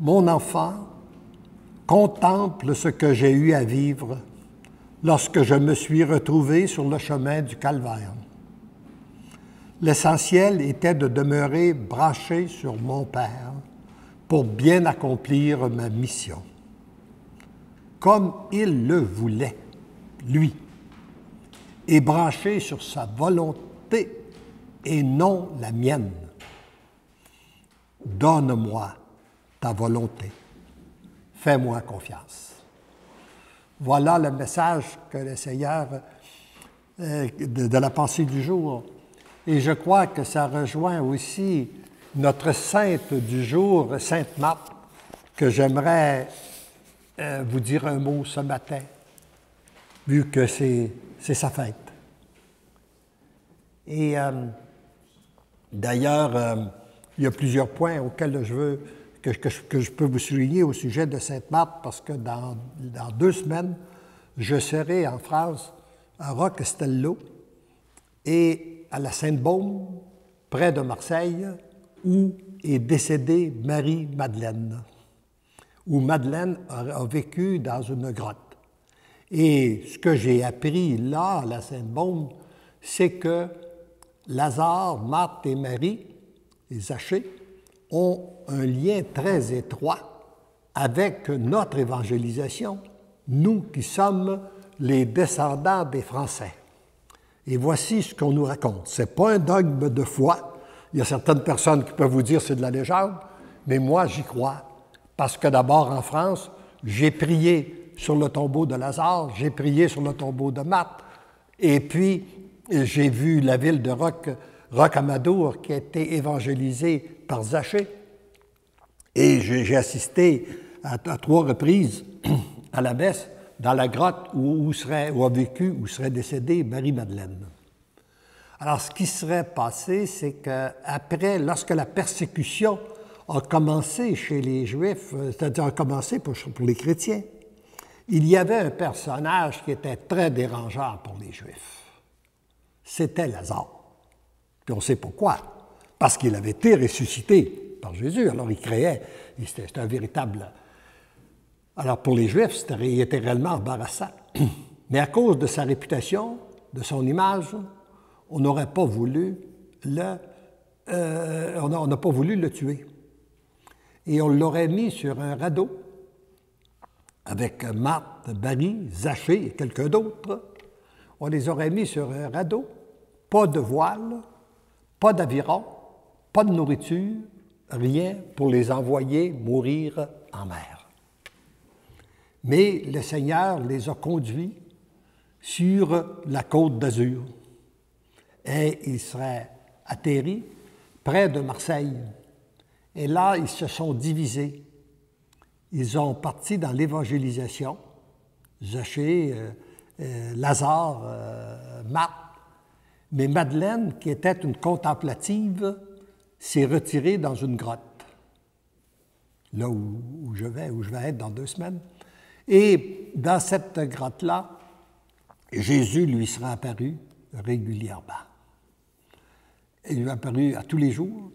Mon enfant, contemple ce que j'ai eu à vivre lorsque je me suis retrouvé sur le chemin du calvaire. L'essentiel était de demeurer branché sur mon Père pour bien accomplir ma mission, comme il le voulait, lui, et branché sur sa volonté et non la mienne. Donne-moi ta volonté. Fais-moi confiance. Voilà le message que le Seigneur de la pensée du jour. Et je crois que ça rejoint aussi notre sainte du jour, Sainte Marthe, que j'aimerais vous dire un mot ce matin, vu que c'est sa fête. Et d'ailleurs, il y a plusieurs points auxquels que je peux vous souligner au sujet de Sainte Marthe, parce que dans 2 semaines, je serai en France, à Rocastello, et à la Sainte-Baume, près de Marseille, où est décédée Marie-Madeleine, où Madeleine a vécu dans une grotte. Et ce que j'ai appris là, à la Sainte-Baume, c'est que Lazare, Marthe et Marie, les Zachée, ont un lien très étroit avec notre évangélisation, nous qui sommes les descendants des Français. Et voici ce qu'on nous raconte. Ce n'est pas un dogme de foi. Il y a certaines personnes qui peuvent vous dire que c'est de la légende, mais moi, j'y crois. Parce que d'abord, en France, j'ai prié sur le tombeau de Lazare, j'ai prié sur le tombeau de Marthe, et puis j'ai vu la ville de Rocamadour qui a été évangélisée par Zachée. Et j'ai assisté à 3 reprises à la messe dans la grotte où serait décédée Marie-Madeleine. Alors, ce qui serait passé, c'est qu'après, lorsque la persécution a commencé chez les Juifs, c'est-à-dire a commencé pour les chrétiens, il y avait un personnage qui était très dérangeant pour les Juifs. C'était Lazare. Puis on sait pourquoi. Parce qu'il avait été ressuscité par Jésus. Alors, c'était un véritable... Alors, pour les Juifs, il était réellement embarrassant. Mais à cause de sa réputation, de son image, on n'aurait pas voulu on n'a pas voulu le tuer. Et on l'aurait mis sur un radeau avec Marthe, Marie, Zachée et quelqu'un d'autre. On les aurait mis sur un radeau, pas de voile, pas d'aviron, pas de nourriture, rien pour les envoyer mourir en mer. Mais le Seigneur les a conduits sur la côte d'Azur et ils seraient atterris près de Marseille. Et là, ils se sont divisés. Ils ont parti dans l'évangélisation, Zachée, Lazare, Marthe. Mais Madeleine, qui était une contemplative, s'est retirée dans une grotte, là où je vais être dans 2 semaines. Et dans cette grotte-là, Jésus lui sera apparu régulièrement. Il lui est apparu à tous les jours,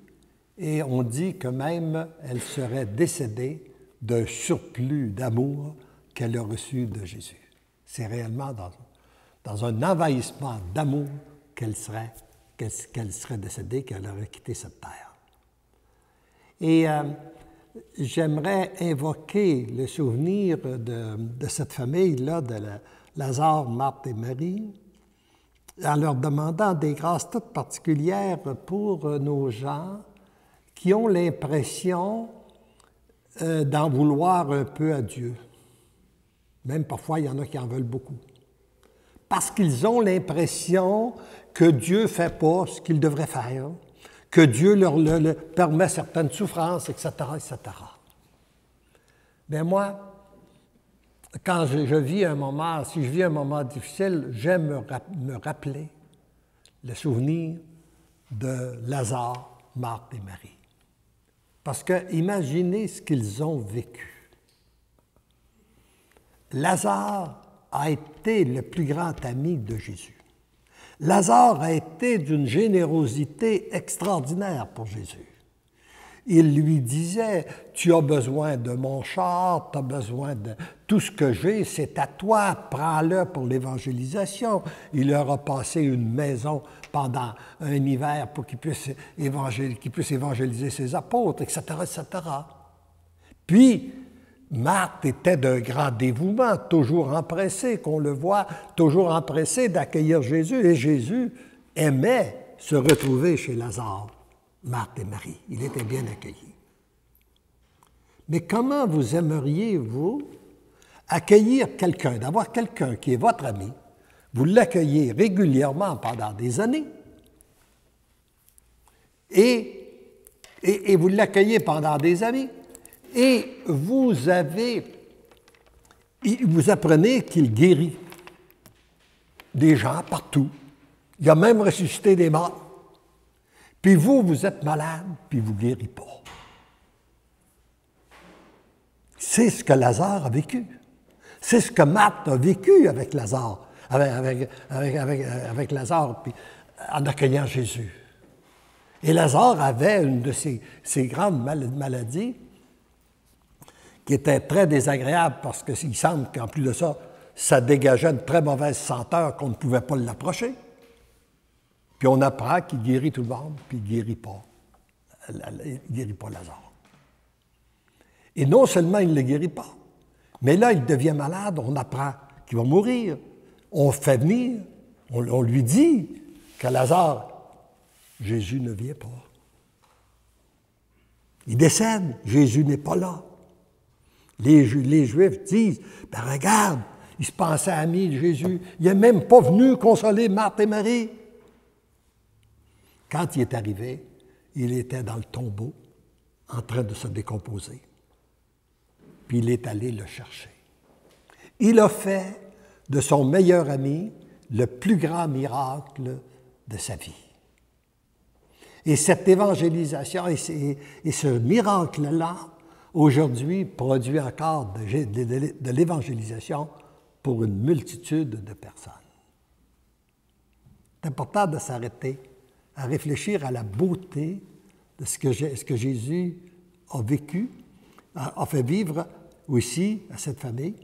et on dit que même elle serait décédée d'un surplus d'amour qu'elle a reçu de Jésus. C'est réellement dans un envahissement d'amour qu'elle serait décédée, qu'elle aurait quitté cette terre. Et j'aimerais invoquer le souvenir de cette famille-là, de Lazare, Marthe et Marie, en leur demandant des grâces toutes particulières pour nos gens qui ont l'impression d'en vouloir un peu à Dieu. Même parfois, il y en a qui en veulent beaucoup. Parce qu'ils ont l'impression que Dieu ne fait pas ce qu'il devrait faire, que Dieu leur permet certaines souffrances, etc., etc. Bien moi, quand si je vis un moment difficile, j'aime me rappeler le souvenir de Lazare, Marthe et Marie. Parce que imaginez ce qu'ils ont vécu. Lazare a été le plus grand ami de Jésus. Lazare a été d'une générosité extraordinaire pour Jésus. Il lui disait, tu as besoin de mon char, tu as besoin de tout ce que j'ai, c'est à toi, prends-le pour l'évangélisation. Il leur a passé une maison pendant un hiver pour qu'il puisse évangéliser ses apôtres, etc., etc. Puis, Marthe était d'un grand dévouement, toujours empressée, qu'on le voit, toujours empressée d'accueillir Jésus, et Jésus aimait se retrouver chez Lazare, Marthe et Marie. Il était bien accueilli. Mais comment vous aimeriez, vous, accueillir quelqu'un, d'avoir quelqu'un qui est votre ami, vous l'accueillez régulièrement pendant des années, et vous l'accueillez pendant des années, et vous apprenez qu'il guérit des gens partout. Il a même ressuscité des morts. Puis vous êtes malade, puis vous ne guérissez pas. C'est ce que Lazare a vécu. C'est ce que Marthe a vécu avec Lazare, avec Lazare, puis en accueillant Jésus. Et Lazare avait une de ces grandes maladies qui était très désagréable parce qu'il semble qu'en plus de ça, ça dégageait une très mauvaise senteur qu'on ne pouvait pas l'approcher. Puis on apprend qu'il guérit tout le monde, puis il ne guérit pas. Il ne guérit pas Lazare. Et non seulement il ne le guérit pas, mais là, il devient malade, on apprend qu'il va mourir. On fait venir, on lui dit que Lazare, Jésus ne vient pas. Il décède, Jésus n'est pas là. Les Juifs disent, ben regarde, il se pensait ami de Jésus, il n'est même pas venu consoler Marthe et Marie. Quand il est arrivé, il était dans le tombeau, en train de se décomposer. Puis il est allé le chercher. Il a fait de son meilleur ami le plus grand miracle de sa vie. Et cette évangélisation et ce miracle-là, aujourd'hui, produit encore de l'évangélisation pour une multitude de personnes. C'est important de s'arrêter à réfléchir à la beauté de ce que Jésus a vécu, a fait vivre aussi à cette famille,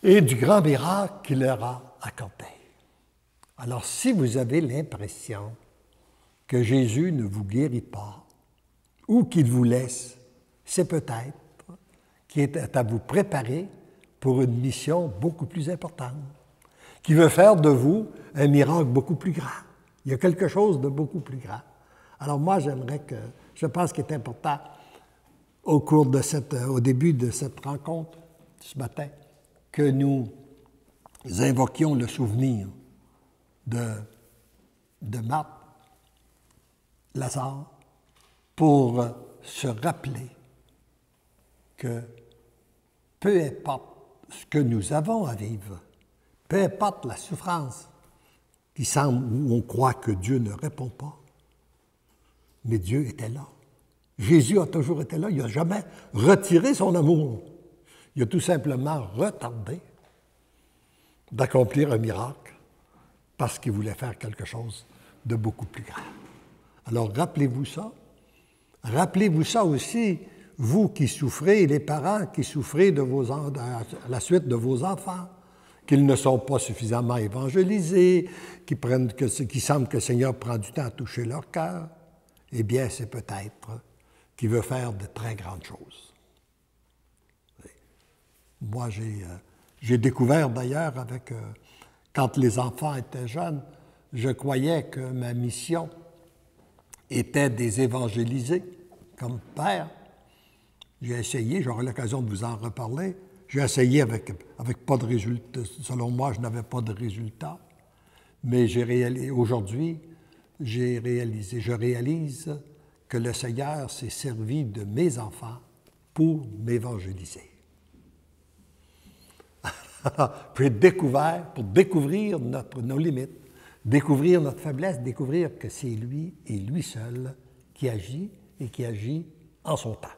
et du grand miracle qu'il leur a accordé. Alors, si vous avez l'impression que Jésus ne vous guérit pas, ou qu'il vous laisse, c'est peut-être qu'il est à vous préparer pour une mission beaucoup plus importante, qui veut faire de vous un miracle beaucoup plus grand. Il y a quelque chose de beaucoup plus grand. Alors moi, je pense qu'il est important, au début de cette rencontre ce matin, que nous invoquions le souvenir de Marthe, Lazare, pour se rappeler que peu importe ce que nous avons à vivre, peu importe la souffrance qui semble où on croit que Dieu ne répond pas, mais Dieu était là. Jésus a toujours été là. Il n'a jamais retiré son amour. Il a tout simplement retardé d'accomplir un miracle parce qu'il voulait faire quelque chose de beaucoup plus grand. Alors, rappelez-vous ça. Rappelez-vous ça aussi, vous qui souffrez, les parents qui souffrez à la suite de vos enfants, qu'ils ne sont pas suffisamment évangélisés, qui semble que le Seigneur prend du temps à toucher leur cœur. Eh bien, c'est peut-être qu'il veut faire de très grandes choses. Moi, j'ai découvert d'ailleurs quand les enfants étaient jeunes, je croyais que ma mission était de les évangéliser comme père. J'ai essayé, j'aurai l'occasion de vous en reparler, j'ai essayé avec pas de résultat. Selon moi, je n'avais pas de résultat. Mais aujourd'hui, je réalise que le Seigneur s'est servi de mes enfants pour m'évangéliser. Pour découvrir nos limites, découvrir notre faiblesse, découvrir que c'est lui et lui seul qui agit et qui agit en son temps.